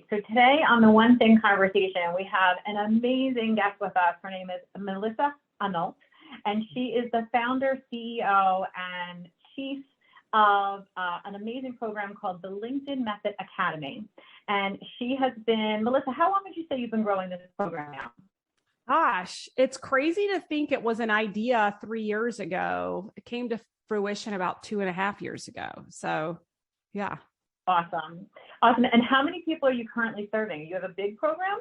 So today on the One Thing conversation, we have an amazing guest with us. Her name is Melissa Henault, and she is the founder, CEO, and chief of an amazing program called the LinkedIn Method Academy. And she has been, Melissa, how long would you say you've been growing this program now? Gosh, it's crazy to think it was an idea 3 years ago. It came to fruition about 2.5 years ago. So, yeah. Awesome. Awesome. And how many people are you currently serving? You have a big program?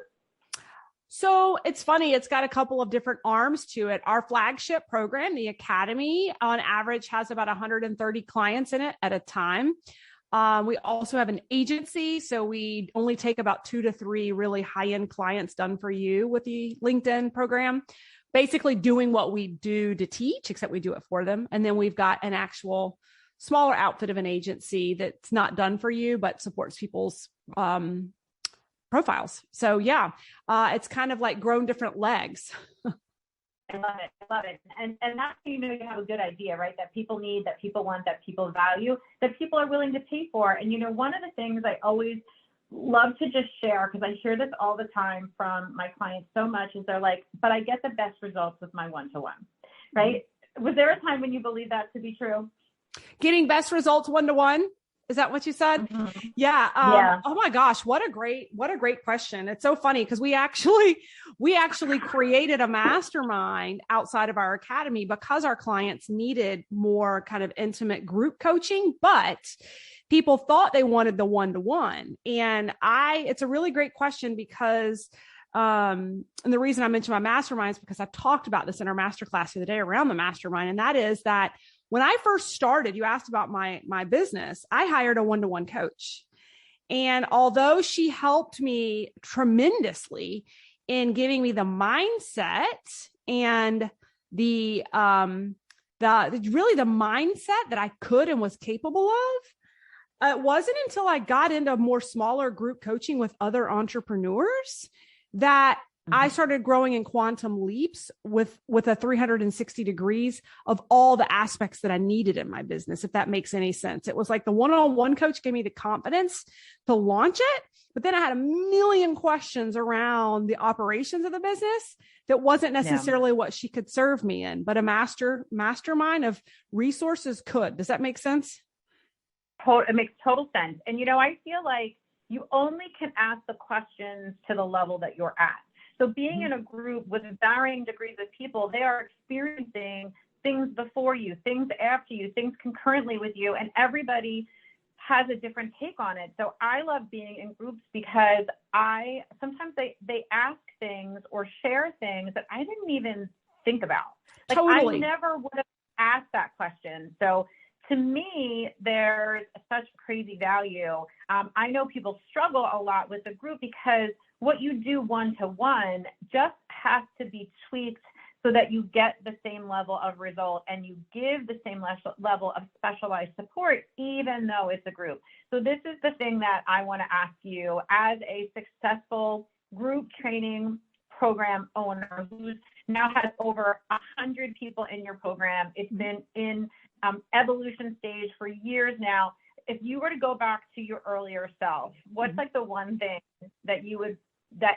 So it's funny. It's got a couple of different arms to it. Our flagship program, the Academy, on average has about 130 clients in it at a time. We also have an agency. So we only take about 2 to 3 really high-end clients done for you with the LinkedIn program, basically doing what we do to teach, except we do it for them. And then we've got an actual smaller outfit of an agency that's not done for you, but supports people's profiles. So yeah, it's kind of like grown different legs. I love it. I love it. And that's how you know you have a good idea, right? That people need, that people want, that people value, that people are willing to pay for. And, you know, one of the things I always love to just share, because I hear this all the time from my clients so much, is they're like, but I get the best results with my one-to-one, right? Mm-hmm. Was there a time when you believed that to be true? Getting best results one-to-one? Is that what you said? Mm-hmm. Yeah. Yeah. Oh my gosh. What a great question. It's so funny because we actually created a mastermind outside of our academy because our clients needed more kind of intimate group coaching, but people thought they wanted the one-to-one. And it's a really great question because, and the reason I mentioned my mastermind is because I talked about this in our masterclass the other day around the mastermind. And that is that when I first started, you asked about my business, I hired a one-to-one coach. And although she helped me tremendously in giving me the mindset and the mindset that I could and was capable of, it wasn't until I got into more smaller group coaching with other entrepreneurs that I started growing in quantum leaps with a 360 degrees of all the aspects that I needed in my business, if that makes any sense. It was like the one-on-one coach gave me the confidence to launch it, but then I had a million questions around the operations of the business that wasn't necessarily what she could serve me in, but a mastermind of resources could. Does that make sense? It makes total sense. And, you know, I feel like you only can ask the questions to the level that you're at. So being in a group with varying degrees of people, they are experiencing things before you, things after you, things concurrently with you, and everybody has a different take on it. So I love being in groups because sometimes they ask things or share things that I didn't even think about. Like Totally. I never would have asked that question. So to me, there's such crazy value. I know people struggle a lot with the group because what you do one-to-one just has to be tweaked so that you get the same level of result and you give the same level of specialized support, even though it's a group. So this is the thing that I want to ask you as a successful group training program owner who now has over 100 people in your program. It's been in evolution stage for years now. If you were to go back to your earlier self, what's like the one thing that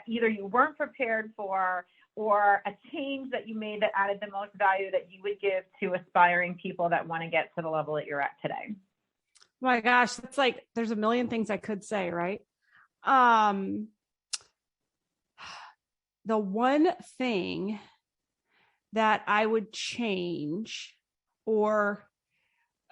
either you weren't prepared for or a change that you made that added the most value that you would give to aspiring people that want to get to the level that you're at today? My gosh, that's like, there's a million things I could say, right? The one thing that I would change or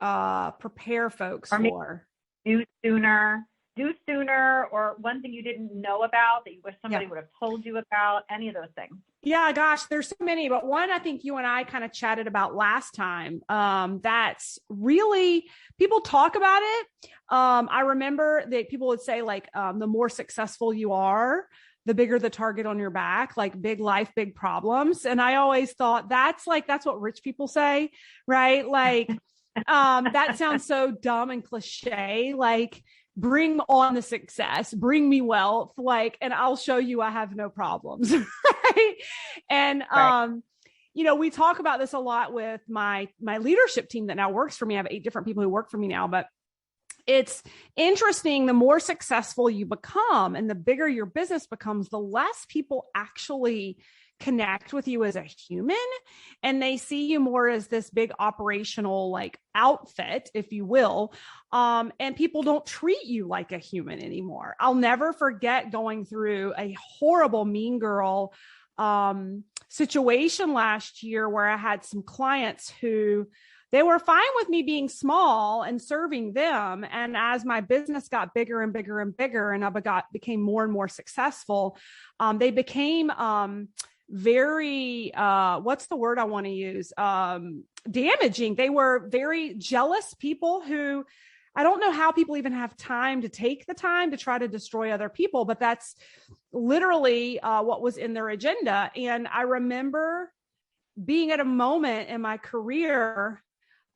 prepare folks for. Do sooner, or one thing you didn't know about that you wish somebody would have told you about, any of those things. Yeah, gosh, there's so many, but one I think you and I kind of chatted about last time. That's really, people talk about it. I remember that people would say like, the more successful you are, the bigger the target on your back, like big life, big problems. And I always thought that's what rich people say, right? Like, that sounds so dumb and cliche. Like, bring on the success, bring me wealth, like, and I'll show you I have no problems. Right. And, you know, we talk about this a lot with my leadership team that now works for me. I have 8 different people who work for me now, but it's interesting. The more successful you become and the bigger your business becomes, the less people actually connect with you as a human, and they see you more as this big operational like outfit, if you will. And people don't treat you like a human anymore. I'll never forget going through a horrible mean girl situation last year where I had some clients who they were fine with me being small and serving them. And as my business got bigger and bigger and bigger, and I became more and more successful, they became very, what's the word I want to use? Damaging. They were very jealous people who, I don't know how people even have time to take the time to try to destroy other people, but that's literally what was in their agenda. And I remember being at a moment in my career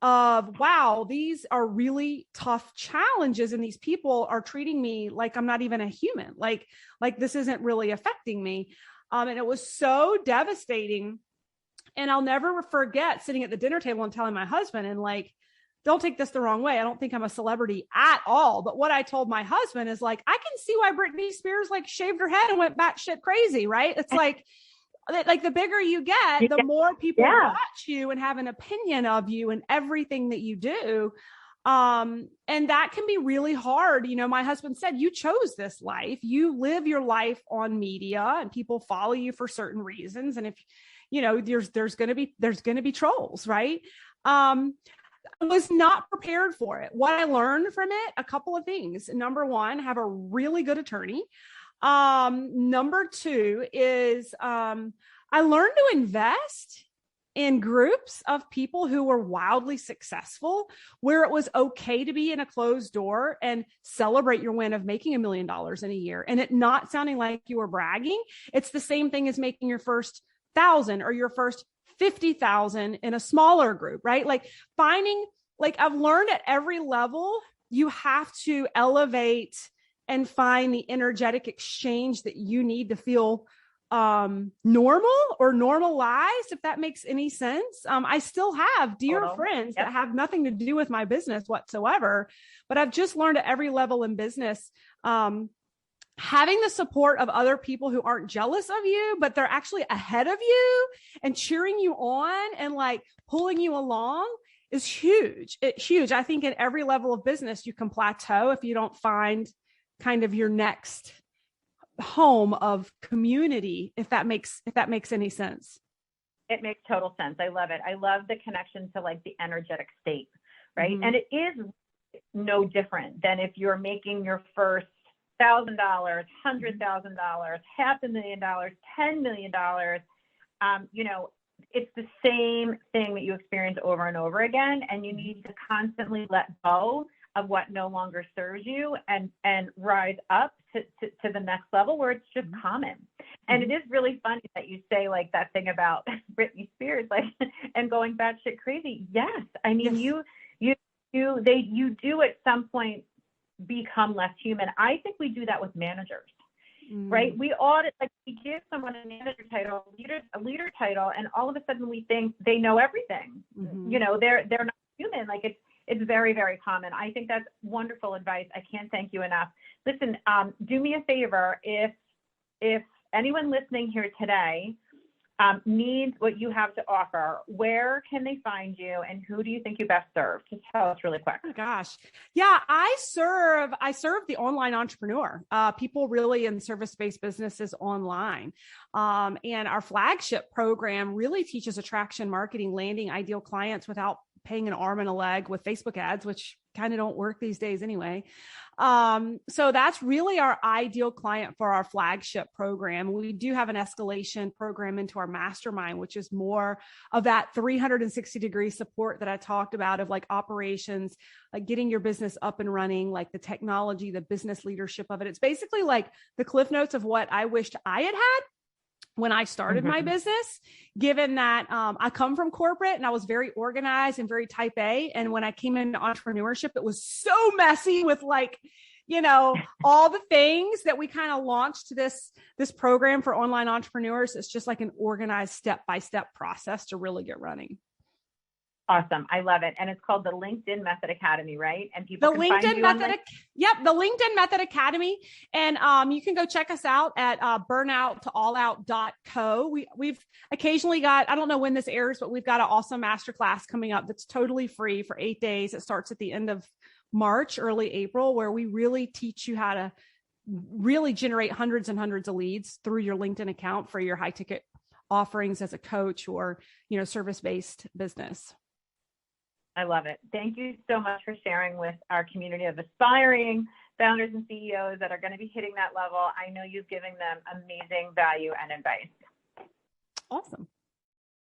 of, wow, these are really tough challenges. And these people are treating me like I'm not even a human. Like this isn't really affecting me. And it was so devastating. And I'll never forget sitting at the dinner table and telling my husband, and like, don't take this the wrong way, I don't think I'm a celebrity at all. But what I told my husband is like, I can see why Britney Spears like shaved her head and went batshit crazy, right? It's like the bigger you get, the more people watch you and have an opinion of you and everything that you do. And that can be really hard. You know, my husband said, you chose this life, you live your life on media and people follow you for certain reasons. And if, you know, there's going to be trolls, right? I was not prepared for it. What I learned from it, a couple of things. Number one, have a really good attorney. Number two is, I learned to invest in groups of people who were wildly successful, where it was okay to be in a closed door and celebrate your win of making $1 million in a year and it not sounding like you were bragging. It's the same thing as making your first 1,000 or your first 50,000 in a smaller group, right? Like finding, like I've learned at every level, you have to elevate and find the energetic exchange that you need to feel normal or normalized, if that makes any sense. I still have dear friends that have nothing to do with my business whatsoever, but I've just learned at every level in business, having the support of other people who aren't jealous of you, but they're actually ahead of you and cheering you on and like pulling you along is huge. It's huge. I think at every level of business, you can plateau if you don't find kind of your next home of community, if that makes any sense. It makes total sense. I love it. I love the connection to like the energetic state, right? Mm-hmm. And it is no different than if you're making your first $1,000, $100,000, $500,000, $10 million. You know, it's the same thing that you experience over and over again, and you need to constantly let go of what no longer serves you and rise up to the next level where it's just common. And it is really funny that you say like that thing about Britney Spears, like, and going batshit crazy. Yes. I mean, you do at some point become less human. I think we do that with managers, right? We audit, like we give someone a manager title, a leader title, and all of a sudden we think they know everything. You know, they're not human. Like it's very, very common. I think that's wonderful advice. I can't thank you enough. Listen, do me a favor. If anyone listening here today needs what you have to offer, where can they find you and who do you think you best serve? Just tell us really quick. Oh my gosh. Yeah, I serve the online entrepreneur, people really in service-based businesses online. And our flagship program really teaches attraction marketing, landing ideal clients without paying an arm and a leg with Facebook ads, which kind of don't work these days anyway. So that's really our ideal client for our flagship program. We do have an escalation program into our mastermind, which is more of that 360-degree support that I talked about of like operations, like getting your business up and running, like the technology, the business leadership of it. It's basically like the cliff notes of what I wished I had when I started my business, given that I come from corporate and I was very organized and very type A. And when I came into entrepreneurship, it was so messy with like, you know, all the things that we kind of launched this program for online entrepreneurs. It's just like an organized step-by-step process to really get running. Awesome. I love it. And it's called the LinkedIn Method Academy, right? And people The can find LinkedIn you Method, on yep, the LinkedIn Method Academy, and you can go check us out at burnouttoallout.co. We've occasionally got, I don't know when this airs, but we've got an awesome masterclass coming up that's totally free for 8 days. It starts at the end of March, early April, where we really teach you how to really generate hundreds and hundreds of leads through your LinkedIn account for your high ticket offerings as a coach or, service-based business. I love it. Thank you so much for sharing with our community of aspiring founders and CEOs that are going to be hitting that level. I know you've given them amazing value and advice. Awesome.